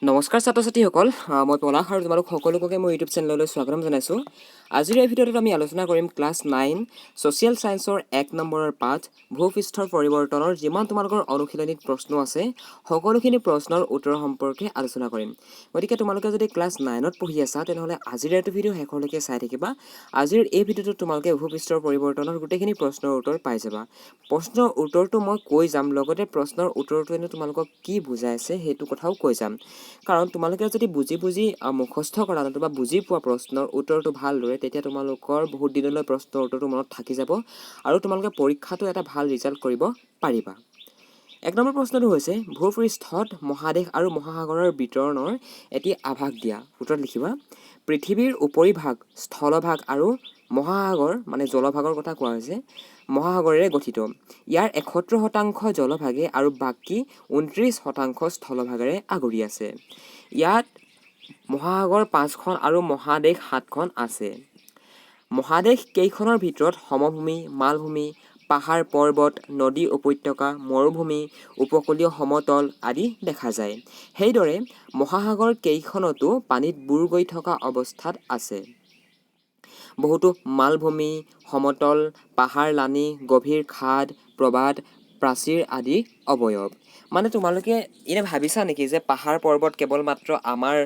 নমস্কাৰ ছাত্ৰ ছাত্ৰীসকল মই পলাশ আৰু তোমালোক সকলোকে মোৰ ইউটিউব চেনেললৈ স্বাগতম জনাইছোঁ। আজিৰ এই ভিডিঅ'টোত আমি আলোচনা কৰিম ক্লাছ 9 ছ'চিয়েল ছায়েন্সৰ 1 নম্বৰৰ পাঠ ভূপৃষ্ঠৰ পৰিৱৰ্তনৰ যিমান তোমালোকৰ অনুশীলনীত প্ৰশ্ন আছে সকলোখিনি প্ৰশ্নৰ উত্তৰ সম্পৰ্কে আলোচনা কৰিম। গতিকে তোমালোকে যদি ক্লাছ 9ত পঢ়ি আছা তেনেহ'লে আজিৰ এইটো ভিডিঅ' শেষলৈকে চাই থাকিবা। আজিৰ এই ভিডিঅ'টোত তোমালোকে ভূপৃষ্ঠৰ পৰিৱৰ্তনৰ গোটেইখিনি প্ৰশ্নৰ উত্তৰ পাই যাবা। প্ৰশ্নৰ উত্তৰটো মই কৈ যাম, লগতে প্ৰশ্নৰ উত্তৰটোৱে তোমালোকক কি বুজাইছে সেইটো কথাও কৈ যাম। কাৰণ তোমালোকে যদি বুজি মুখস্থ কৰা নতুবা বুজি পোৱা প্ৰশ্নৰ উত্তৰটো ভালদৰে, তেতিয়া তোমালোকৰ বহুত দিনলৈ প্ৰশ্নৰ উত্তৰটো মনত থাকি যাব আৰু তোমালোকে পৰীক্ষাটো এটা ভাল ৰিজাল্ট কৰিব পাৰিবা। 1 নম্বৰ প্ৰশ্নটো হৈছে ভূপৃষ্ঠত মহাদেশ আৰু মহাসাগৰৰ বিতৰণৰ এটি আভাস দিয়া। উত্তৰত লিখিবা পৃথিৱীৰ উপৰিভাগ স্থলভাগ আৰু মহাসাগৰ মানে জলভাগৰ কথা কোৱা হৈছে মহাসাগৰেৰে গঠিত। ইয়াৰ 71% জলভাগে আৰু বাকী 29% স্থলভাগেৰে আগুৰি আছে। ইয়াত মহাসাগৰ 5খন আৰু মহাদেশ 7খন আছে। মহাদেশ কেইখনৰ ভিতৰত সমভূমি, মালভূমি, পাহাৰ পৰ্বত, নদী উপত্যকা, মৰুভূমি, উপকূলীয় সমতল আদি দেখা যায়। সেইদৰে মহাসাগৰ কেইখনতো পানীত বুৰ গৈ থকা অৱস্থাত আছে। বহুতো মালভূমি, সমতল, পাহাৰ লানি, গভীৰ খাদ, প্ৰবাদ, প্ৰাচীৰ আদি অৱয়ব। মানে তোমালোকে এনে ভাবিছা নেকি যে পাহাৰ পৰ্বত কেৱল মাত্ৰ আমাৰ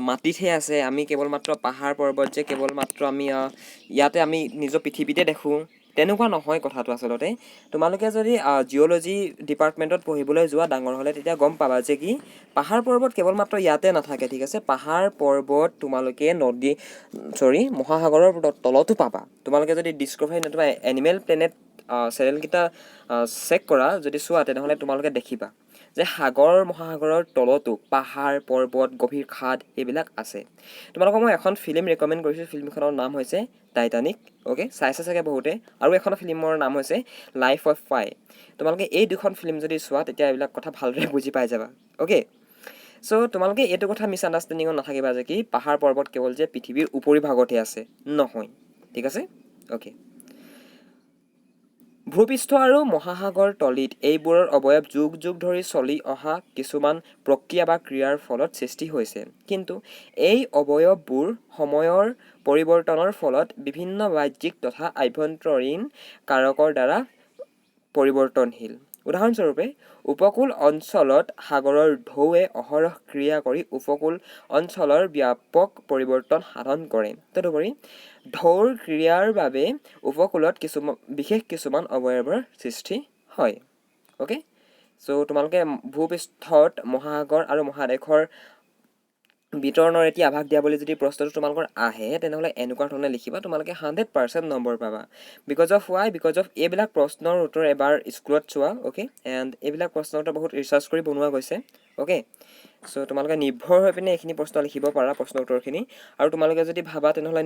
মাটিতহে আছে, আমি কেৱল মাত্ৰ পাহাৰ পৰ্বত যে কেৱল মাত্ৰ আমি ইয়াতে আমি নিজৰ পৃথিৱীতে দেখোঁ? তেনেকুৱা নহয় কথাটো আচলতে। তোমালোকে যদি জিঅ'লজি ডিপাৰ্টমেণ্টত পঢ়িবলৈ যোৱা ডাঙৰ হ'লে তেতিয়া গম পাবা যে কি পাহাৰ পৰ্বত কেৱল মাত্ৰ ইয়াতে নাথাকে, ঠিক আছে। পাহাৰ পৰ্বত তোমালোকে মহাসাগৰৰ তলতো পাবা। তোমালোকে যদি ডিস্কভাৰী নতুবা এনিমেল প্লেনেট চেনেলকেইটা চেক কৰা, যদি চোৱা তেনেহ'লে তোমালোকে দেখিবা যে মহাসাগৰৰ তলতো পাহাৰ পৰ্বত গভীৰ খাদ এইবিলাক আছে। তোমালোকক মই এখন ফিল্ম ৰেকমেণ্ড কৰিছোঁ। ফিল্মখনৰ নাম হৈছে টাইটানিক। অ'কে, চাইছে চাগে বহুতে। আৰু এখন ফিল্মৰ নাম হৈছে লাইফ অফ পাই। তোমালোকে এই দুখন ফিল্ম যদি চোৱা তেতিয়া এইবিলাক কথা ভালদৰে বুজি পাই যাবা। অ'কে, চ' তোমালোকে এইটো কথা মিছ আণ্ডাৰষ্টেণ্ডিঙত নাথাকিবা যে কি পাহাৰ পৰ্বত কেৱল যে পৃথিৱীৰ উপৰিভাগতহে আছে, নহয়, ঠিক আছে। অ'কে, ভূপৃষ্ঠ আৰু মহাসাগৰ তলিত এইবোৰৰ অৱয়ব যুগ যুগ ধৰি চলি অহা কিছুমান প্ৰক্ৰিয়া বা ক্ৰিয়াৰ ফলত সৃষ্টি হৈছে। কিন্তু এই অৱয়ববোৰ সময়ৰ পৰিৱৰ্তনৰ ফলত বিভিন্ন বাহ্যিক তথা আভ্যন্তৰীণ কাৰকৰ দ্বাৰা পৰিৱৰ্তনশীল। উদাহৰণস্বৰূপে উপকূল অঞ্চলত সাগৰৰ ঢৌৱে অহৰহ ক্ৰিয়া কৰি উপকূল অঞ্চলৰ ব্যাপক পৰিৱৰ্তন সাধন কৰে। তদুপৰি ঢৌৰ ক্ৰিয়াৰ বাবে উপকূলত বিশেষ কিছুমান অৱয়ৱৰ সৃষ্টি হয়। অ'কে, চ' তোমালোকে ভূপৃষ্ঠত মহাসাগৰ আৰু মহাদেশৰ বিতৰণৰ এটি আভাস দিয়া বুলি যদি প্ৰশ্নটো তোমালোকৰ আহে তেনেহ'লে এনেকুৱা ধৰণে লিখিবা, তোমালোকে 100% নম্বৰ পাবা। বিকজ অফ এইবিলাক প্ৰশ্নৰ উত্তৰ এবাৰ স্কুলত চোৱা। অ'কে, এণ্ড এইবিলাক প্ৰশ্নৰ উত্তৰ বহুত ৰিচাৰ্চ কৰি বনোৱা গৈছে। অ'কে, চ' তোমালোকে নিৰ্ভৰ হৈ পিনে এইখিনি প্ৰশ্ন লিখিব পাৰা, প্ৰশ্ন উত্তৰখিনি। আৰু তোমালোকে যদি ভাবা তেনেহ'লে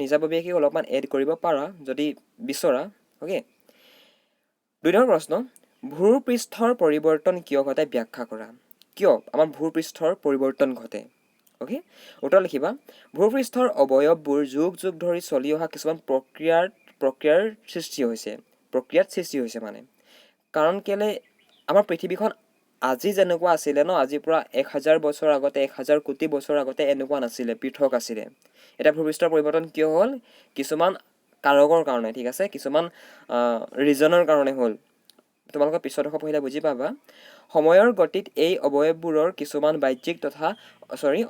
নিজাববীয়াকৈ অলপমান এড কৰিব পাৰা যদি বিচৰা। অ'কে, 2 নম্বৰ প্ৰশ্ন, ভূপৃষ্ঠৰ পৰিৱৰ্তন কিয় ঘটে ব্যাখ্যা কৰা। কিয় আমাৰ ভূপৃষ্ঠৰ পৰিৱৰ্তন ঘটে? অ'কে, উত্তৰ লিখিবা ভূপৃষ্ঠৰ অৱয়ববোৰ যুগ যুগ ধৰি চলি অহা কিছুমান প্ৰক্ৰিয়াৰ সৃষ্টি হৈছে মানে। কাৰণ কেলে আমাৰ পৃথিৱীখন আজি যেনেকুৱা আছিলে ন, আজিৰ পৰা 1000 বছৰ আগতে 1000 কোটি বছৰ আগতে এনেকুৱা নাছিলে, পৃথক আছিলে। এতিয়া ভূপৃষ্ঠৰ পৰিৱৰ্তন কিয় হ'ল? কিছুমান কাৰকৰ কাৰণে, ঠিক আছে, কিছুমান ৰিজনৰ কাৰণে হ'ল। তোমালোকে পিছত পঢ়িলে বুজি পাবা। সময়ৰ গতিত এই অৱয়ববোৰৰ কিছুমান বাহ্যিক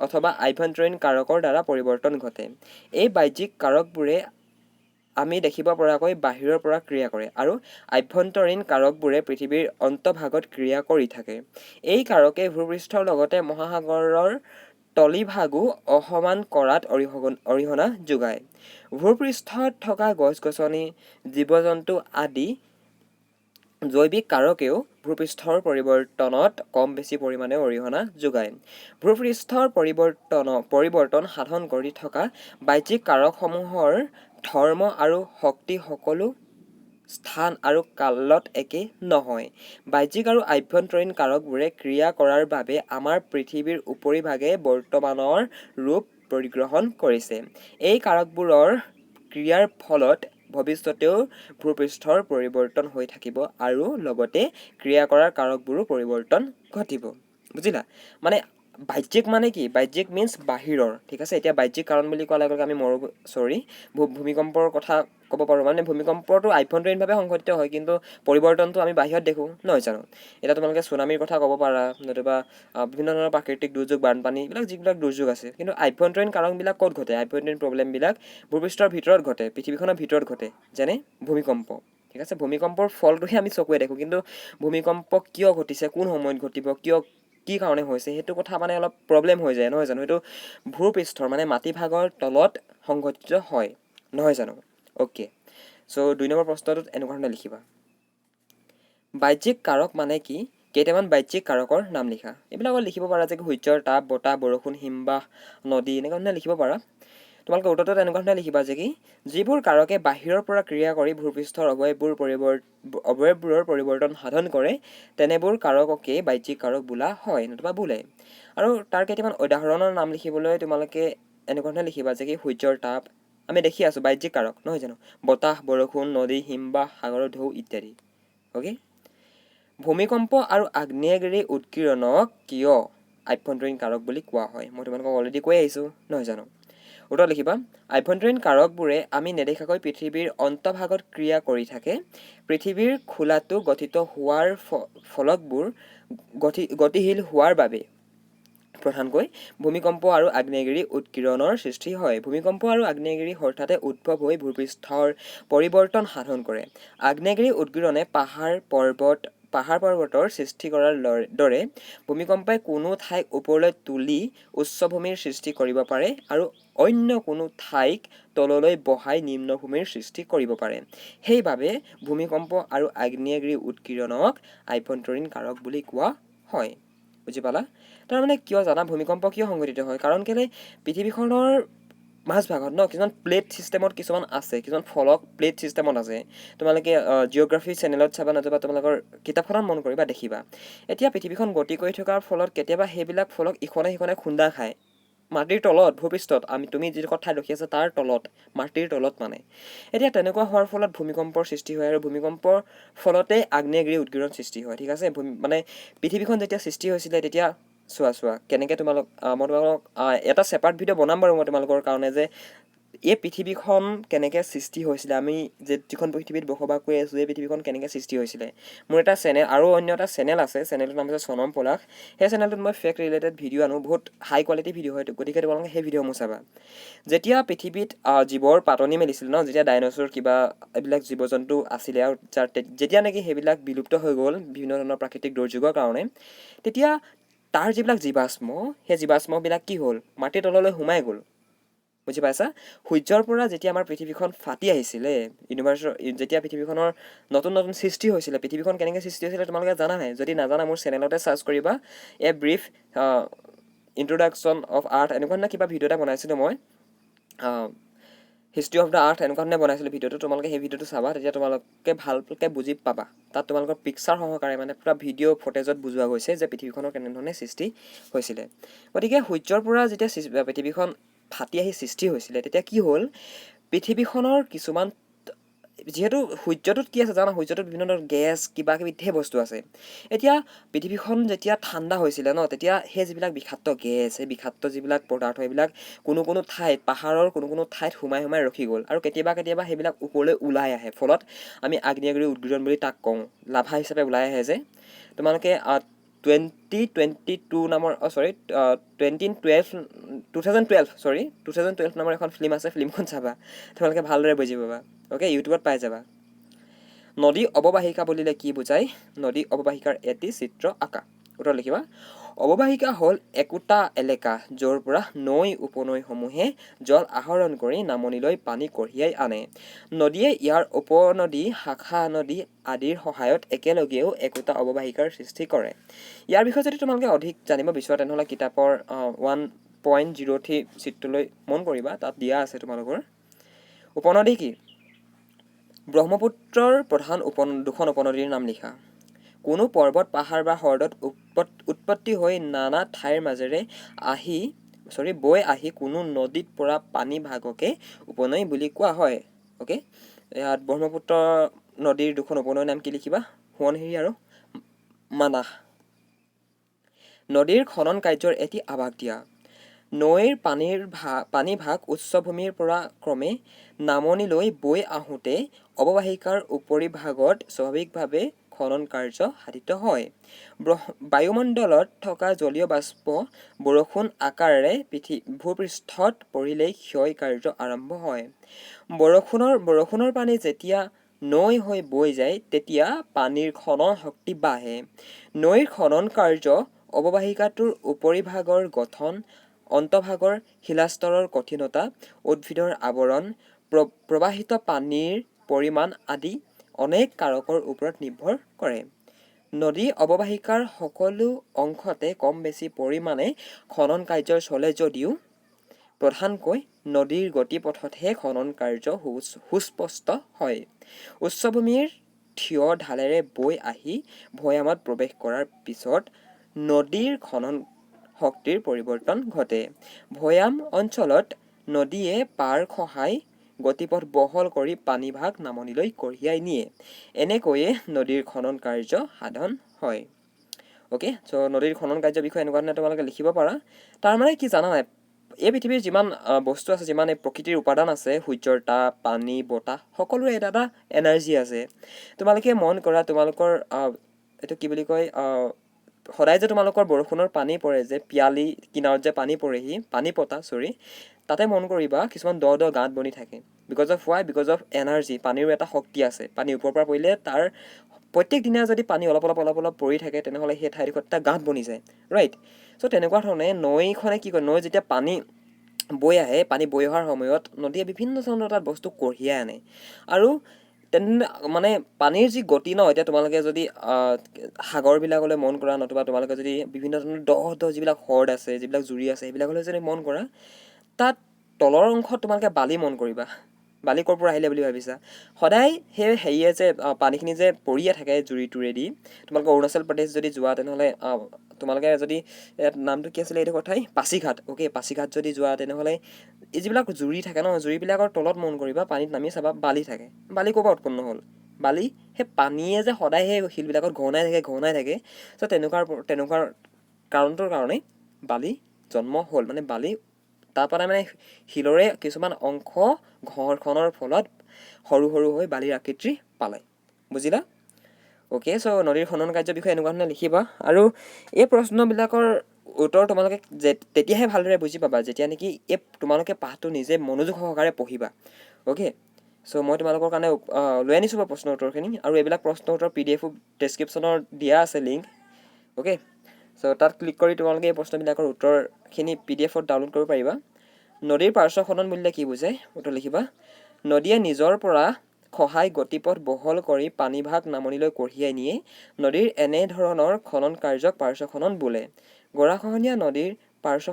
অথবা আভ্যন্তৰীণ কাৰকৰ দ্বাৰা পৰিৱৰ্তন ঘটে। এই বাহ্যিক কাৰকবোৰে আমি দেখিব পৰাকৈ বাহিৰৰ পৰা ক্ৰিয়া কৰে আৰু আভ্যন্তৰীণ কাৰকবোৰে পৃথিৱীৰ অন্তঃভাগত ক্ৰিয়া কৰি থাকে। এই কাৰকে ভূপৃষ্ঠৰ লগতে মহাসাগৰৰ তলিভাগো অসমান কৰাত অৰিহণা যোগায়। ভূপৃষ্ঠত থকা গছ-গছনি, জীৱ-জন্তু আদি জৈৱিক কাৰকেও ভূপৃষ্ঠৰ পৰিৱৰ্তনত কম বেছি পৰিমাণে অৰিহণা যোগায়। ভূপৃষ্ঠৰ পৰিৱৰ্তন সাধন কৰি থকা বাহ্যিক কাৰকসমূহৰ ধৰ্ম আৰু শক্তি সকলো স্থান আৰু কালত একে নহয়। বাহ্যিক আৰু আভ্যন্তৰীণ কাৰকবোৰে ক্ৰিয়া কৰাৰ বাবে আমাৰ পৃথিৱীৰ উপৰিভাগে বৰ্তমানৰ ৰূপ পৰিগ্ৰহণ কৰিছে। এই কাৰকবোৰৰ ক্ৰিয়াৰ ফলত ভৱিষ্যতেও ভূপৃষ্ঠৰ পৰিৱৰ্তন হৈ থাকিব আৰু লগতে ক্ৰিয়া কৰাৰ কাৰকবোৰো পৰিৱৰ্তন ঘটিব। বুজিলা? মানে বাহ্যিক মানে কি? বাহ্যিক মিন্স বাহিৰৰ, ঠিক আছে। এতিয়া বাহ্যিক কাৰণ বুলি কোৱাৰ লগে লগে আমি ভূমিকম্পৰ কথা ক'ব পাৰোঁ। মানে ভূমিকম্পটো আভ্যন্তৰীণভাৱে সংঘটিত হয়, কিন্তু পৰিৱৰ্তনটো আমি বাহিৰত দেখোঁ, নহয় জানো? এতিয়া তোমালোকে চুনামীৰ কথা ক'ব পাৰা, নতুবা বিভিন্ন ধৰণৰ প্ৰাকৃতিক দুৰ্যোগ, বানপানী, এইবিলাক যিবিলাক দুৰ্যোগ আছে। কিন্তু আভ্যন্তৰীণ কাৰণবিলাক ক'ত ঘটে? আভ্যন্তৰীণ প্ৰব্লেমবিলাক ভূপৃষ্ঠৰ ভিতৰত ঘটে, পৃথিৱীখনৰ ভিতৰত ঘটে, যেনে ভূমিকম্প, ঠিক আছে। ভূমিকম্পৰ ফলটোহে আমি চকুৱে দেখোঁ, কিন্তু ভূমিকম্প কিয় ঘটিছে, কোন সময়ত ঘটিব, কি কাৰণে হৈছে, সেইটো কথা মানে অলপ প্ৰব্লেম হৈ যায়, নহয় জানো? সেইটো ভূপৃষ্ঠৰ মানে মাটিভাগৰ তলত সংঘটিত হয়, নহয় জানো? অ'কে, চ' 2 নম্বৰ প্ৰশ্নটোত এনেকুৱা ধৰণে লিখিবা, বাহ্যিক কাৰক মানে কি? কেইটামান বাহ্যিক কাৰকৰ নাম লিখা। এইবিলাকত লিখিব পাৰা যে সূৰ্যৰ তাপ, বতাহ, বৰষুণ, হিমবাহ, নদী, এনেকুৱা ধৰণে লিখিব পাৰা। তোমালোকে উত্তৰটোত এনেকুৱা ধৰণে লিখিবা যে যিবোৰ কাৰকে বাহিৰৰ পৰা ক্ৰিয়া কৰি ভূপৃষ্ঠৰ অৱয়ৱবোৰৰ পৰিৱৰ্তন সাধন কৰে, তেনেবোৰ কাৰককে বাহ্যিক কাৰক বোলা হয়, নতুবা বোলে। আৰু তাৰ কেইটামান উদাহৰণৰ নাম লিখিবলৈ তোমালোকে এনেকুৱা ধৰণে লিখিবা যে সূৰ্যৰ তাপ আমি দেখি আছোঁ, বাহ্যিক কাৰক, নহয় জানো? বতাহ, বৰষুণ, নদী, হিমবাহ, সাগৰৰ ঢৌ ইত্যাদি। অ'কে, ভূমিকম্প আৰু আগ্নেয়গিৰি উৎকীৰণক কিয় আভ্যন্তৰীণ কাৰক বুলি কোৱা হয়? মই তোমালোকক অলৰেডি কৈ আহিছোঁ, নহয় জানো? উত্তৰ লিখিবা, আভ্যন্তৰীণ কাৰকবোৰে আমি নেদেখাকৈ পৃথিৱীৰ অন্তঃভাগত ক্ৰিয়া কৰি থাকে। পৃথিৱীৰ খোলাটো গঠিত হোৱাৰ ফলকবোৰ গতিশীল হোৱাৰ বাবে প্ৰধানকৈ ভূমিকম্প আৰু আগ্নেয়গিৰি উৎকীৰণৰ সৃষ্টি হয়। ভূমিকম্প আৰু আগ্নেয়গিৰি হঠাতে উদ্ভৱ হৈ ভূপৃষ্ঠৰ পৰিৱৰ্তন সাধন কৰে। আগ্নেয়গিৰি উৎকীৰণে পাহাৰ পৰ্বতৰ সৃষ্টি কৰাৰ দৰে ভূমিকম্পই কোনো ঠাইক ওপৰলৈ তুলি উচ্চভূমিৰ সৃষ্টি কৰিব পাৰে আৰু অন্য কোনো ঠাইক তললৈ বহাই নিম্নভূমিৰ সৃষ্টি কৰিব পাৰে। সেইবাবে ভূমিকম্প আৰু আগ্নেয়গিৰি উৎকীৰণক আভ্যন্তৰীণ কাৰক বুলি কোৱা হয়। বুজি পালা? তাৰমানে কিয় জানা ভূমিকম্প কিয় সংঘটিত হয়? কাৰণ কেলে পৃথিৱীখনৰ মাজভাগত কিছুমান প্লেট ছিষ্টেমত কিছুমান আছে, কিছুমান ফলক প্লেট ছিষ্টেমত আছে। তোমালোকে জিঅ'গ্ৰাফী চেনেলত চাবা, নতুবা তোমালোকৰ কিতাপখনত মন কৰিবা, দেখিবা। এতিয়া পৃথিৱীখন গতি কৰি থকাৰ ফলত কেতিয়াবা সেইবিলাক ফলক ইখনে সিখনে খুন্দা খায় মাটিৰ তলত, ভূপৃষ্ঠত, তুমি যিডোখৰ ঠাইত ৰখি আছা তাৰ তলত, মাটিৰ তলত মানে। এতিয়া তেনেকুৱা হোৱাৰ ফলত ভূমিকম্পৰ সৃষ্টি হয়, আৰু ভূমিকম্পৰ ফলতে আগ্নেয়গিৰি উৎকীৰণ সৃষ্টি হয়, ঠিক আছে। মানে পৃথিৱীখন যেতিয়া সৃষ্টি হৈছিলে তেতিয়া চোৱা কেনেকৈ মই তোমালোকক এটা ছেপাৰেট ভিডিঅ' বনাম বাৰু মই তোমালোকৰ কাৰণে, যে এই পৃথিৱীখন কেনেকৈ সৃষ্টি হৈছিলে, আমি যিখন পৃথিৱীত বসবাস কৰি আছোঁ, এই পৃথিৱীখন কেনেকৈ সৃষ্টি হৈছিলে। মোৰ এটা চেনেল আৰু অন্য এটা চেনেল আছে, চেনেলটোৰ নাম হৈছে চনম পলাশ। সেই চেনেলটোত মই ফেক্ট ৰিলেটেড ভিডিঅ' আনো, বহুত হাই কোৱালিটি ভিডিঅ' হয়, গতিকে তোমালোকে সেই ভিডিঅ'সমূহ চাবা। যেতিয়া পৃথিৱীত জীৱৰ পাতনি মেলিছিল যেতিয়া ডাইনছৰ কিবা এইবিলাক জীৱ জন্তু আছিলে, আৰু যেতিয়া নেকি সেইবিলাক বিলুপ্ত হৈ গ'ল বিভিন্ন ধৰণৰ প্ৰাকৃতিক দুৰ্যোগৰ কাৰণে, তেতিয়া তাৰ যিবিলাক জীৱাশ্ম, সেই জীৱাশ্মবিলাক কি হ'ল, মাটিৰ তললৈ সোমাই গ'ল। বুজি পাইছা? সূৰ্যৰ পৰা যেতিয়া আমাৰ পৃথিৱীখন ফাটি আহিছিলে, যেতিয়া পৃথিৱীখনৰ নতুন সৃষ্টি হৈছিলে, পৃথিৱীখন কেনেকৈ সৃষ্টি হৈছিলে তোমালোকে জানা নাই? যদি নাজানা মোৰ চেনেলতে চাৰ্চ কৰিবা, a brief introduction of earth, এনেকুৱা ধৰণৰ কিবা ভিডিঅ' এটা বনাইছিলোঁ মই, হিষ্ট্ৰী অফ দ্য আৰ্থ, এনেকুৱা ধৰণে বনাইছিলোঁ ভিডিঅ'টো। তোমালোকে সেই ভিডিঅ'টো চাবা, তেতিয়া তোমালোকে ভালকৈ বুজি পাবা। তাত তোমালোকৰ পিকচাৰ সহকাৰে মানে পুৰা ভিডিঅ' ফুটেজত বুজোৱা গৈছে যে পৃথিৱীখনৰ কেনেধৰণে সৃষ্টি হৈছিলে। গতিকে সূৰ্যৰ পৰা যেতিয়া পৃথিৱীখন ফাটি আহি সৃষ্টি হৈছিলে, তেতিয়া কি হ'ল, পৃথিৱীখনৰ কিছুমান, যিহেতু সূৰ্যটোত কি আছে জানা, সূৰ্যটোত বিভিন্ন ধৰণৰ গেছ কিবা কিবি ধেৰ বস্তু আছে। এতিয়া পৃথিৱীখন যেতিয়া ঠাণ্ডা হৈছিলে তেতিয়া সেই যিবিলাক বিষাক্ত গেছ, সেই বিষাক্ত যিবিলাক পদাৰ্থ, এইবিলাক কোনো ঠাইত, পাহাৰৰ কোনো ঠাইত সোমাই ৰখি গ'ল, আৰু কেতিয়াবা সেইবিলাক ওপৰলৈ ওলাই আহে। ফলত আমি আগ্নেয়গিৰি উৎকীৰণ বুলি তাক কওঁ, লাভা হিচাপে ওলাই আহে যে। তোমালোকে 2012 নামৰ এখন ফিল্ম আছে, ফিল্মখন চাবা, তোমালোকে ভালদৰে বুজি পাবা। অ'কে, ইউটিউবত পাই যাবা। নদী অৱবাহিকা বুলিলে কি বুজায়? নদী অৱবাহিকাৰ এটি চিত্ৰ আঁকা। উত্তৰ লিখিবা, অৱবাহিকা হ'ল একোটা এলেকা য'ৰ পৰা নৈ উপনৈসমূহে জল আহৰণ কৰি নামনিলৈ পানী কঢ়িয়াই আনে। নদীয়ে ইয়াৰ উপনদী, শাখা নদী আদিৰ সহায়ত একেলগেও একোটা অৱবাহিকাৰ সৃষ্টি কৰে। ইয়াৰ বিষয়ে যদি তোমালোকে অধিক জানিব বিচৰা, তেনেহ'লে কিতাপৰ 1.03 চিত্ৰলৈ মন কৰিবা, তাত দিয়া আছে তোমালোকৰ। উপনদী কি? ব্ৰহ্মপুত্ৰৰ প্ৰধান দুখন উপনদীৰ নাম লিখা। কোনো পৰ্বত, পাহাৰ বা হ্ৰদত উৎপত্তি হৈ নানা ঠাইৰ মাজেৰে বৈ আহি কোনো নদীত পৰা পানী ভাগকে উপনৈ বুলি কোৱা হয়। অ'কে, ইয়াত ব্ৰহ্মপুত্ৰ নদীৰ দুখন উপনৈৰ নাম কি লিখিবা? সোৱণশিৰি আৰু মানাহ। নদীৰ খনন কাৰ্যৰ এটি আভাস দিয়া। নৈৰ পানীভাগ উচ্চভূমিৰ পৰা ক্ৰমে নামনিলৈ বৈ আহোঁতে অৱবাহিকাৰ উপৰিভাগত স্বাভাৱিকভাৱে খনন কাৰ্য সাধিত হয়। বায়ুমণ্ডলত থকা জলীয় বাষ্প বৰষুণ আকাৰেৰে ভূপৃষ্ঠত পৰিলেই ক্ষয় কাৰ্য আৰম্ভ হয়। বৰষুণৰ পানী যেতিয়া নৈ হৈ বৈ যায় তেতিয়া পানীৰ খনন শক্তি বাঢ়ে। নৈৰ খনন কাৰ্য অৱবাহিকাটোৰ উপৰিভাগৰ গঠন, অন্তঃভাগৰ শিলাস্তৰৰ কঠিনতা, উদ্ভিদৰ আৱৰণ, প্ৰবাহিত পানীৰ পৰিমাণ আদি অনেক কাৰকৰ ওপৰত নিৰ্ভৰ কৰে। নদী অৱবাহিকাৰ সকলো অংশতে কম বেছি পৰিমাণে খনন কাৰ্য চলে যদিও প্ৰধানকৈ নদীৰ গতিপথতহে খনন কাৰ্য সুস্পষ্ট হয়। উচ্চভূমিৰ থিয় ঢালেৰে বৈ আহি ভৈয়ামত প্ৰৱেশ কৰাৰ পিছত নদীৰ খনন শক্তিৰ পৰিৱৰ্তন ঘটে। ভৈয়াম অঞ্চলত নদীয়ে পাৰ খহাই গতিপথ বহল কৰি পানীভাগ নামনিলৈ কঢ়িয়াই নিয়ে। এনেকৈয়ে নদীৰ খনন কাৰ্য সাধন হয়। অ'কে, চ' নদীৰ খনন কাৰ্যৰ বিষয়ে এনেকুৱা ধৰণে তোমালোকে লিখিব পাৰা। তাৰমানে কি জানা নাই, এই পৃথিৱীৰ যিমান বস্তু আছে, যিমান এই প্ৰকৃতিৰ উপাদান আছে, সূৰ্যৰ তাপ, পানী, বতাহ, সকলোৰে এটা এটা এনাৰ্জি আছে। তোমালোকে মন কৰা, তোমালোকৰ এইটো কি বুলি কয়, সদায় যে তোমালোকৰ বৰষুণৰ পানী পৰে যে, পিয়ালি কিনাৰত যে পানী পৰেহি, তাতে মন কৰিবা কিছুমান দ গাঁত বনি থাকে। বিকজ অফ এনাৰ্জি, পানীৰো এটা শক্তি আছে। পানী ওপৰৰ পৰা পৰিলে তাৰ প্ৰত্যেক দিনা যদি পানী অলপ অলপ পৰি থাকে তেনেহ'লে সেই ঠাইডোখৰত এটা গাঁত বনি যায়, ৰাইট? চ' তেনেকুৱা ধৰণে নৈখনে কি কৰে, নৈ যেতিয়া পানী বৈ আহে, পানী বৈ অহাৰ সময়ত নদীয়ে বিভিন্ন ধৰণৰ তাত বস্তু কঢ়িয়াই আনে। আৰু মানে পানীৰ যি গতি ন, এতিয়া তোমালোকে যদি সাগৰবিলাকলৈ মন কৰা, নতুবা তোমালোকে যদি বিভিন্ন ধৰণৰ দ যিবিলাক হ্ৰদ আছে, যিবিলাক জুৰি আছে, সেইবিলাকলৈ যদি মন কৰা, তাত তলৰ অংশত তোমালোকে বালি মন কৰিবা। বালি ক'ৰ পৰা আহিলে বুলি ভাবিছা? সদায় সেই হেৰিয়ে যে পানীখিনি যে পৰিয়ে থাকে জুৰিটোৰেদি। তোমালোকে অৰুণাচল প্ৰদেশ যদি যোৱা তেনেহ'লে তোমালোকে যদি নামটো কি আছিলে এইটো কথাই, পাছিঘাট। অ'কে, পাছিঘাট যদি যোৱা তেনেহ'লে এই যিবিলাক জুৰি থাকে ন, জুৰিবিলাকৰ তলত মন কৰিবা, পানীত নামি চাবা বালি থাকে। বালি ক'ৰ পৰা উৎপন্ন হ'ল? বালি সেই পানীয়ে যে সদায় সেই শিলবিলাকত ঘনাই থাকে। চ' তেনেকুৱা কাৰণটোৰ কাৰণেই বালি জন্ম হ'ল। মানে বালি তাৰপৰা মানে শিলৰে কিছুমান অংশ ঘৰ্ষণৰ ফলত সৰু হৈ বালিৰ আকৃতি পালে। বুজিলা? অ'কে, চ' নদীৰ খনন কাৰ্যৰ বিষয়ে এনেকুৱা ধৰণে লিখিবা। আৰু এই প্ৰশ্নবিলাকৰ উত্তৰ তোমালোকে তেতিয়াহে ভালদৰে বুজি পাবা যেতিয়া নেকি তোমালোকে পাঠটো নিজে মনোযোগ সহকাৰে পঢ়িবা। অ'কে, চ' মই তোমালোকৰ কাৰণে লৈ আনিছোঁ বাৰু প্ৰশ্ন উত্তৰখিনি। আৰু এইবিলাক প্ৰশ্ন উত্তৰ PDF ডেছক্ৰিপশ্যনৰ দিয়া আছে লিংক। অ'কে, চ' তাত ক্লিক কৰি তোমালোকে এই প্ৰশ্নবিলাকৰ উত্তৰখিনি PDF ডাউনলোড কৰিব পাৰিবা। নদীৰ পাৰ্শ্ব খনন বুলিলে কি বুজায়? উত্তৰ লিখিবা। নদীয়ে নিজৰ পৰা খহাই গতিপথ বহল কৰি পানীভাগ নামনিলৈ কঢ়িয়াই নিয়ে। নদীৰ এনেধৰণৰ খনন কাৰ্যক পাৰ্শ্ব খনন বোলে। গৰাখহনীয়া নদীৰ পাৰ্শ্ব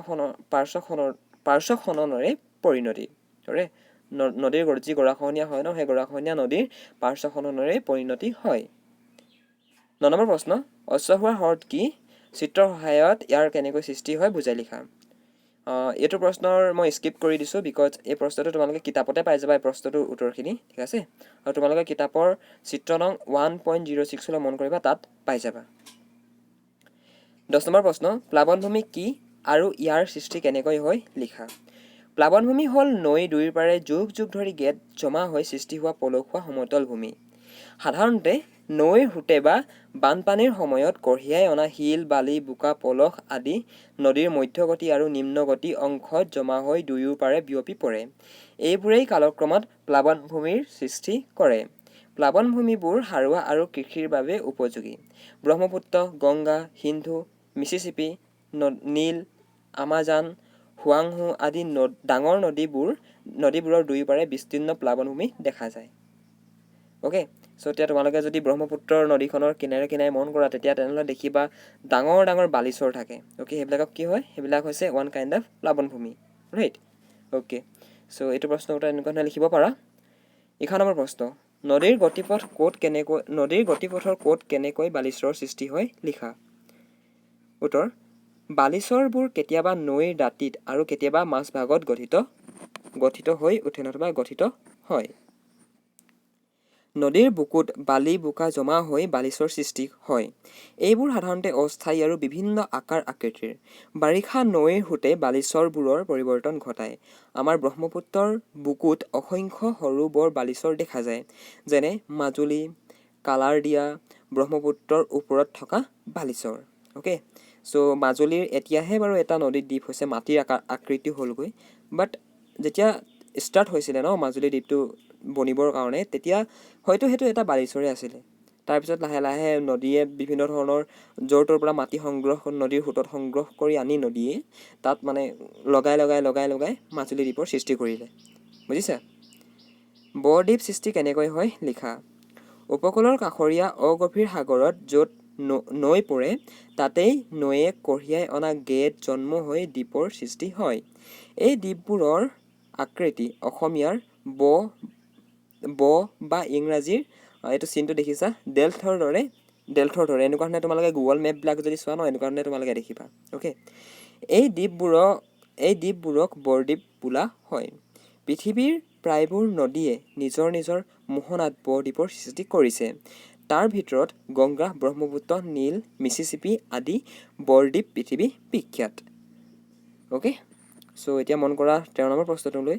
খননৰে পৰিণতি। নদীৰ যি গৰাখহনীয়া হয় ন, সেই গৰাখহনীয়া নদীৰ পাৰ্শ্ব খননৰে পৰিণতি হয়। 9 নম্বৰ প্ৰশ্ন, অশ্বখোৱা হ্ৰদ কি? চিত্ৰৰ সহায়ত ইয়াৰ কেনেকৈ সৃষ্টি হয় বুজাই লিখা। এইটো প্ৰশ্নৰ মই স্কিপ কৰি দিছোঁ, বিকজ এই প্ৰশ্নটো তোমালোকে কিতাপতে পাই যাবা, এই প্ৰশ্নটোৰ উত্তৰখিনি, ঠিক আছে? আৰু তোমালোকে কিতাপৰ চিত্ৰ নং 1.06 মন কৰিবা, তাত পাই যাবা। 10 নম্বৰ প্ৰশ্ন, প্লাৱনভূমি কি আৰু ইয়াৰ সৃষ্টি কেনেকৈ হয় লিখা। প্লাৱনভূমি হ'ল নৈ দুয়োৰ পাৰে যুগ ধৰি গেদ জমা হৈ সৃষ্টি হোৱা পলসুৱা সমতল ভূমি। সাধাৰণতে নৈৰ সোঁতে বা বানপানীৰ সময়ত কঢ়িয়াই অনা শিল, বালি, বোকা, পলস আদি নদীৰ মধ্যগতি আৰু নিম্নগতি অংশত জমা হৈ দুয়ো পাৰে বিয়পি পৰে। এইবোৰেই কালক্ৰমত প্লাৱনভূমিৰ সৃষ্টি কৰে। প্লাৱনভূমিবোৰ সাৰুৱা আৰু কৃষিৰ বাবে উপযোগী। ব্ৰহ্মপুত্ৰ, গংগা, সিন্ধু, মিছিছিপি, নীল, আমাজন, হুৱাংহো আদি ডাঙৰ নদীবোৰৰ দুয়োপাৰে বিস্তীৰ্ণ প্লাৱনভূমি দেখা যায়। অ'কে, চ' এতিয়া তোমালোকে যদি ব্ৰহ্মপুত্ৰৰ নদীখনৰ কিনাৰে মন কৰা তেনেহ'লে দেখিবা ডাঙৰ বালিচৰ থাকে। অ'কে, সেইবিলাকক কি হয়? সেইবিলাক হৈছে ওৱান কাইণ্ড অফ প্লাৱনভূমি, ৰাইট? অ'কে, চ' এইটো প্ৰশ্নৰ উত্তৰ এনেকুৱা ধৰণে লিখিব পাৰা। 11 নম্বৰ প্ৰশ্ন, নদীৰ গতিপথৰ ক'ত কেনেকৈ বালিচৰৰ সৃষ্টি হয় লিখা। উত্তৰ, বালিচৰবোৰ কেতিয়াবা নৈৰ দাঁতিত আৰু কেতিয়াবা মাজভাগত গঠিত হৈ উঠে নতুবা গঠিত হয়। নদীৰ বুকুত বালি বোকা জমা হৈ বালিচৰ সৃষ্টি হয়। এইবোৰ সাধাৰণতে অস্থায়ী আৰু বিভিন্ন আকাৰ আকৃতিৰ। বাৰিষা নৈৰ সোঁতে বালিচৰবোৰৰ পৰিৱৰ্তন ঘটায়। আমাৰ ব্ৰহ্মপুত্ৰৰ বুকুত অসংখ্য সৰু বৰ বালিচৰ দেখা যায়, যেনে মাজুলী, কালাৰদিয়া, ব্ৰহ্মপুত্ৰৰ ওপৰত থকা বালিচৰ। অ'কে, চ' মাজুলীৰ এতিয়াহে বাৰু এটা নদীৰ দ্বীপ হৈছে, মাটিৰ আকৃতি হ'লগৈ, বাট যেতিয়া ষ্টাৰ্ট হৈছিলে ন মাজুলী দ্বীপটো বনিবৰ কাৰণে, তেতিয়া হয়তো সেইটো এটা বালিচৰে আছিলে। তাৰপিছত লাহে লাহে নদীয়ে বিভিন্ন ধৰণৰ য'ৰ ত'ৰ পৰা মাটি সংগ্ৰহ নদীৰ সোঁতত সংগ্ৰহ কৰি আনি নদীয়ে তাত মানে লগাই মাজুলী দ্বীপৰ সৃষ্টি কৰিলে। বুজিছা? বৰদ্বীপ সৃষ্টি কেনেকৈ হয় লিখা। উপকূলৰ কাষৰীয়া অগভীৰ সাগৰত য'ত নৈ পৰে, তাতেই নৈয়ে কঢ়িয়াই অনা গেদ জন্ম হৈ দ্বীপৰ সৃষ্টি হয়। এই দ্বীপবোৰৰ আকৃতি অসমীয়াৰ ব বা ইংৰাজীৰ এইটো চিনটো দেখিছা ডেল্থৰ দৰে এনেকুৱা ধৰণে তোমালোকে গুগল মেপবিলাক যদি চোৱা ন, এনেকুৱা ধৰণে তোমালোকে দেখিবা। অ'কে, এই দ্বীপবোৰক বৰদ্বীপ বোলা হয়। পৃথিৱীৰ প্ৰায়বোৰ নদীয়ে নিজৰ নিজৰ মোহনাত বৰদ্বীপৰ সৃষ্টি কৰিছে। তাৰ ভিতৰত গংগা, ব্ৰহ্মপুত্ৰ, নীল, মিছিছিপি আদি বৰদ্বীপ পৃথিৱী বিখ্যাত। অ'কে, চ' এতিয়া মন কৰা 13 নম্বৰ প্ৰশ্নটোলৈ,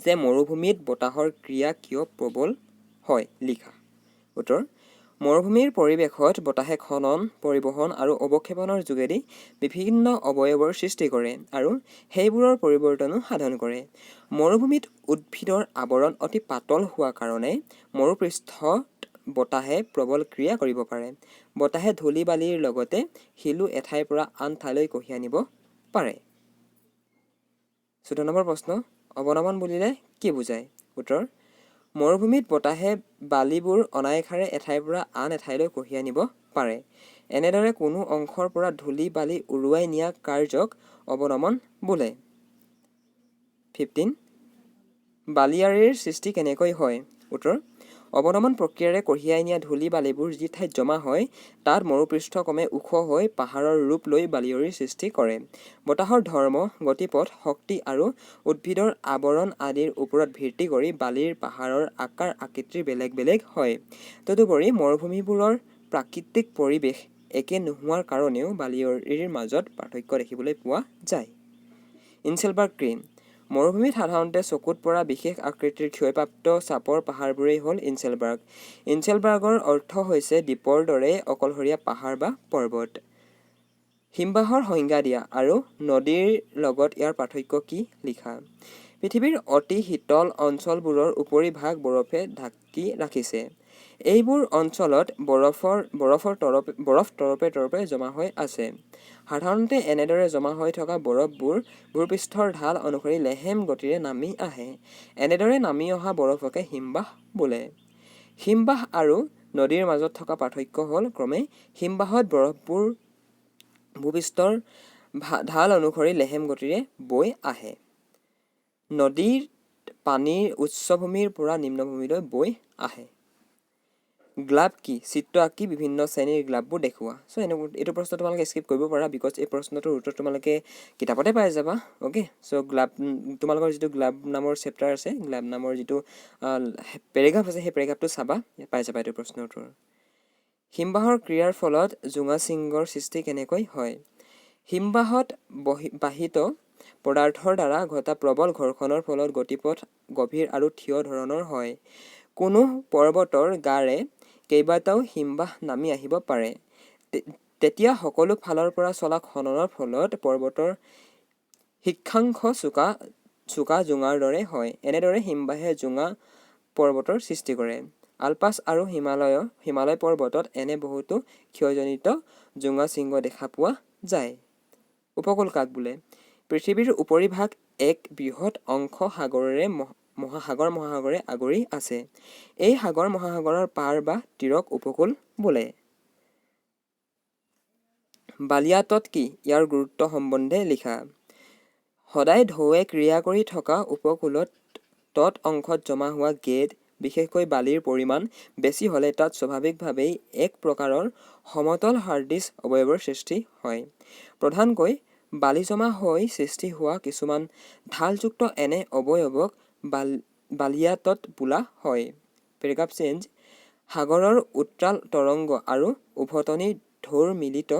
যে মৰুভূমিত বতাহৰ ক্ৰিয়া কিয় প্ৰবল হয় লিখা। উত্তৰ: মৰুভূমিৰ পৰিৱেশত বতাহে খনন, পৰিবহণ আৰু অৱক্ষেপণৰ যোগেদি বিভিন্ন অৱয়ৱৰ সৃষ্টি কৰে আৰু সেইবোৰৰ পৰিৱৰ্তনো সাধন কৰে। মৰুভূমিত উদ্ভিদৰ আৱৰণ অতি পাতল হোৱা কাৰণে মৰুপৃষ্ঠত বতাহে প্ৰবল ক্ৰিয়া কৰিব পাৰে। বতাহে ধূলি বালিৰ লগতে শিলো এঠাইৰ পৰা আন ঠাইলৈ কঢ়িয়াই নিব পাৰে। 14 নম্বৰ প্ৰশ্ন, অৱনমন বুলিলে কি বুজায়? উত্তৰ: মৰুভূমিত বতাহে বালিবোৰ অনায়াসেৰে এঠাইৰ পৰা আন এঠাইলৈ কঢ়িয়াই নিব পাৰে। এনেদৰে কোনো অংশৰ পৰা ধূলি বালি উৰুৱাই নিয়া কাৰ্যক অৱনমন বোলে। 15. বালিয়াড়িৰ সৃষ্টি কেনেকৈ হয়? উত্তৰ: অৱনমন প্ৰক্ৰিয়াৰে কঢ়িয়াই নিয়া ধূলি বালিবোৰ যি ঠাইত জমা হয়, তাত মৰুপৃষ্ঠ ক্ৰমে ওখ হৈ পাহাৰৰ ৰূপ লৈ বালিয়ৰীৰ সৃষ্টি কৰে। বতাহৰ ধৰ্ম, গতিপথ, শক্তি আৰু উদ্ভিদৰ আৱৰণ আদিৰ ওপৰত ভিত্তি কৰি বালিৰ পাহাৰৰ আকাৰ আকৃতি বেলেগ বেলেগ হয়। তদুপৰি মৰুভূমিবোৰৰ প্ৰাকৃতিক পৰিৱেশ একে নোহোৱাৰ কাৰণেও বালিয়ৰীৰ মাজত পাৰ্থক্য দেখিবলৈ পোৱা যায়। ইনচেলবাৰ্গ ক্ৰীম। মৰুভূমিত সাধাৰণতে চকুত পৰা বিশেষ আকৃতিৰ ক্ষয়প্ৰাপ্ত চাপৰ পাহাৰবোৰেই হ'ল ইনচেলবাৰ্গ। ইনচেলবাৰ্গৰ অৰ্থ হৈছে দ্বীপৰ দৰে অকলশৰীয়া পাহাৰ বা পৰ্বত। হিমবাহৰ সংজ্ঞা দিয়া আৰু নদীৰ লগত ইয়াৰ পাৰ্থক্য কি লিখা। পৃথিৱীৰ অতি শীতল অঞ্চলবোৰৰ উপৰিভাগ বৰফে ঢাকি ৰাখিছে। এইবোৰ অঞ্চলত বৰফ তৰপে জমা হৈ আছে। সাধাৰণতে এনেদৰে জমা হৈ থকা বৰফবোৰ ভূপৃষ্ঠৰ ঢাল অনুসৰি লেহেম গতিৰে নামি আহে। এনেদৰে নামি অহা বৰফকে হিমবাহ বোলে। হিমবাহ আৰু নদীৰ মাজত থকা পাৰ্থক্য হ'ল ক্ৰমে হিমবাহত বৰফবোৰ ভূপৃষ্ঠৰ ঢাল অনুসৰি লেহেম গতিৰে বৈ আহে। নদীৰ পানীৰ উচ্চভূমিৰ পৰা নিম্নভূমিলৈ বৈ আহে। গ্লাব কি? চিত্ৰ আঁকি বিভিন্ন শ্ৰেণীৰ গ্লাববোৰ দেখুওৱা। চ' এইটো প্ৰশ্ন তোমালোকে স্কিপ কৰিব পাৰা, বিকজ এই প্ৰশ্নটোৰ উত্তৰ তোমালোকে কিতাপতে পাই যাবা। অ'কে, চ' তোমালোকৰ যিটো গ্লাব নামৰ চেপ্টাৰ আছে, গ্লাব নামৰ যিটো পেৰেগ্ৰাফ আছে, সেই পেৰেগ্ৰাফটো চাবা, পাই যাবা এইটো প্ৰশ্নৰ উত্তৰ। হিমবাহৰ ক্ৰিয়াৰ ফলত জোঙা শৃংগৰ সৃষ্টি কেনেকৈ হয়? হিমবাহত বাহিত পদাৰ্থৰ দ্বাৰা ঘটা প্ৰবল ঘৰ্ষণৰ ফলত গতিপথ গভীৰ আৰু থিয় ধৰণৰ হয়। কোনো পৰ্বতৰ গাৰে কেইবাটাও হিমবাহ নামি আহিব পাৰে। তেতিয়া সকলো ফালৰ পৰা চলা খননৰ ফলত পৰ্বতৰ শিক্ষাংশ চোকা জোঙাৰ দৰে হয়। এনেদৰে হিমবাহে জোঙা পৰ্বতৰ সৃষ্টি কৰে। আলপাছ আৰু হিমালয় পৰ্বতত এনে বহুতো ক্ষয়জনিত জোঙা শৃংগ দেখা পোৱা যায়। উপকূল কাক বোলে? পৃথিৱীৰ উপৰিভাগ এক বৃহৎ অংশ সাগৰ মহাসাগৰে আগুৰি আছে। এই সাগৰ মহাসাগৰৰ পাৰ বা তীৰক উপকূল বোলে। বালিয়াতট কি? ইয়াৰ গুৰুত্ব সম্বন্ধে লিখা। সদায় ঢৌৱে ক্ৰিয়া কৰি থকা উপকূলত তট অংশত জমা হোৱা গেদ, বিশেষকৈ বালিৰ পৰিমাণ বেছি হ'লে তাত স্বাভাৱিকভাৱেই এক প্ৰকাৰৰ সমতল হাৰ্ডিছ অৱয়ৱৰ সৃষ্টি হয়। প্ৰধানকৈ বালি জমা হৈ সৃষ্টি হোৱা কিছুমান ঢালযুক্ত এনে অৱয়ৱক বালিয়াতট বোলা হয়। পেৰাগ্ৰাফ চেঞ্জ সাগৰৰ উত্তাল তৰংগ আৰু উভতনি ঢৌৰ মিলিত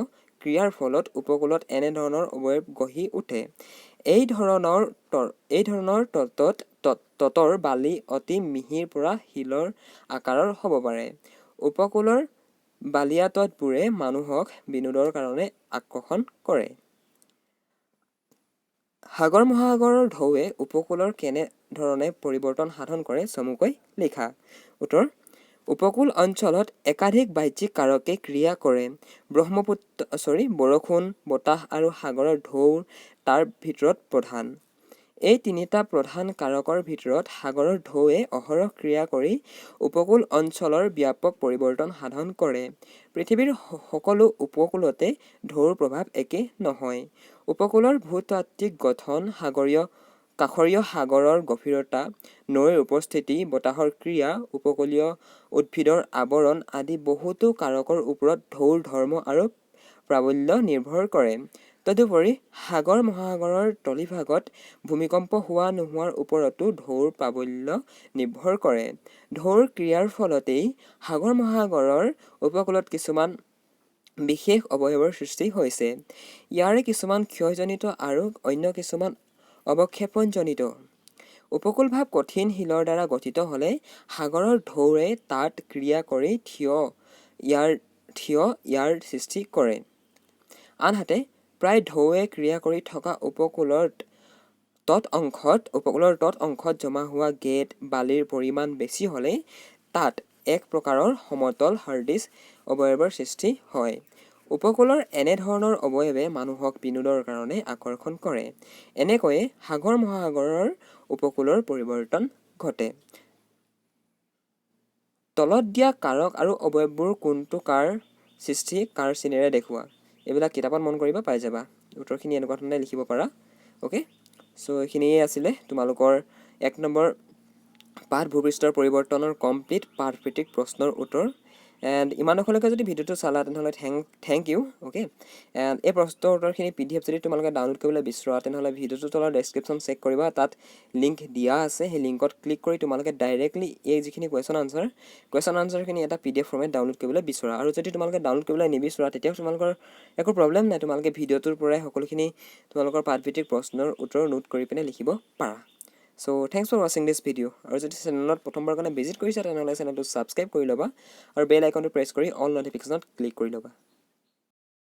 ক্ৰিয়াৰ ফলত উপকূলত এনেধৰণৰ অৱয়ব গঢ়ি উঠে। এই ধৰণৰ তটৰ বালি অতি মিহিৰ পৰা শিলৰ আকাৰৰ হ'ব পাৰে। উপকূলৰ বালিয়া তটবোৰে মানুহক বিনোদৰ কাৰণে আকৰ্ষণ কৰে। সাগৰ মহাসাগৰৰ ঢৌৱে উপকূলৰ কেনেধৰণে পৰিৱৰ্তন সাধন কৰে চমুকৈ লিখা। উত্তৰ: উপকূল অঞ্চলত একাধিক বাহ্যিক কাৰকে ক্ৰিয়া কৰে। বৰষুণ, বতাহ আৰু সাগৰৰ ঢৌ তাৰ ভিতৰত প্ৰধান। এই তিনিটা প্ৰধান কাৰকৰ ভিতৰত সাগৰৰ ঢৌৱে অহৰহ ক্ৰিয়া কৰি উপকূল অঞ্চলৰ ব্যাপক পৰিৱৰ্তন সাধন কৰে। পৃথিৱীৰ সকলো উপকূলতে ঢৌৰ প্ৰভাৱ একে নহয়। উপকূলৰ ভূতাত্ত্বিক গঠন, কাষৰীয় সাগৰৰ গভীৰতা, নৈৰ উপস্থিতি, বতাহৰ ক্ৰিয়া, উপকূলীয় উদ্ভিদৰ আৱৰণ আদি বহুতো কাৰকৰ ওপৰত ঢৌৰ ধৰ্ম আৰু প্ৰাবল্য নিৰ্ভৰ কৰে। তদুপৰি সাগৰ মহাসাগৰৰ তলিভাগত ভূমিকম্প হোৱা নোহোৱাৰ ওপৰতো ঢৌৰ প্ৰাবল্য নিৰ্ভৰ কৰে। ঢৌৰ ক্ৰিয়াৰ ফলতেই সাগৰ মহাসাগৰৰ উপকূলত কিছুমান বিশেষ অৱয়বৰ সৃষ্টি হৈছে। ইয়াৰে কিছুমান ক্ষয়জনিত আৰু অন্য কিছুমান অৱক্ষেপণজনিত। উপকূলভাগ কঠিন শিলৰ দ্বাৰা গঠিত হ'লে সাগৰৰ ঢৌৰে তাত ক্ৰিয়া কৰি ইয়াৰ সৃষ্টি কৰে। আনহাতে প্ৰায় ঢৌৱে ক্ৰিয়া কৰি থকা উপকূলৰ তৎঅংশত জমা হোৱা গেদ বালিৰ পৰিমাণ বেছি হ'লে তাত এক প্ৰকাৰৰ সমতল সদৃশ অৱয়বৰ সৃষ্টি হয়। উপকূলৰ এনেধৰণৰ অৱয়ৱে মানুহক বিনোদৰ কাৰণে আকৰ্ষণ কৰে। এনেকৈয়ে সাগৰ মহাসাগৰৰ উপকূলৰ পৰিৱৰ্তন ঘটে। তলত দিয়া কাৰক আৰু অৱয়ৱবোৰ কোনটো কাৰ সৃষ্টি কাৰ চিনেৰে দেখুওৱা। এইবিলাক কিতাপত মন কৰিবা, পাই যাবা। উত্তৰখিনি এনেকুৱা ধৰণে লিখিব পাৰা। অ'কে, চ' এইখিনিয়ে আছিলে তোমালোকৰ 1 নম্বৰ পাঠ ভূপৃষ্ঠৰ পৰিৱৰ্তনৰ কমপ্লিট পাঠভিত্তিক প্ৰশ্নৰ উত্তৰ। এণ্ড ইমানলৈকে যদি ভিডিঅ'টো চালা তেনেহ'লে থেংক ইউ। অ'কে, এণ্ড এই প্ৰশ্নৰ উত্তৰখিনি PDF যদি তোমালোকে ডাউনলোড কৰিবলৈ বিচৰা তেনেহ'লে ভিডিঅ'টোৰ তলৰ ডেছক্ৰিপশ্যন চেক কৰিবা, তাত লিংক দিয়া আছে। সেই লিংকত ক্লিক কৰি তোমালোকে ডাইৰেক্টলি এই যিখিনি কুৱেশ্যন আনচাৰখিনি এটা PDF ফৰ্মেট ডাউনলোড কৰিবলৈ বিচৰা। আৰু যদি তোমালোকে ডাউনলোড কৰিবলৈ নিবিচৰা তেতিয়াও তোমালোকৰ একো প্ৰব্লেম নাই, তোমালোকে ভিডিঅ'টোৰ পৰাই সকলোখিনি তোমালোকৰ পাঠভিত্তিক প্ৰশ্নৰ উত্তৰ নোট কৰি পিনে লিখিব পাৰা। চ' থেংকছ ফৰ ৱাচিং দিছ ভিডিঅ'। আৰু যদি চেনেলত প্ৰথমবাৰ কাৰণে ভিজিট কৰিছা তেনেহ'লে চেনেলটো ছাবস্ক্ৰাইব কৰি ল'বা আৰু বেল আইকনটো প্ৰেছ কৰি অল নটিফিকেশ্যনত ক্লিক কৰি ল'বা।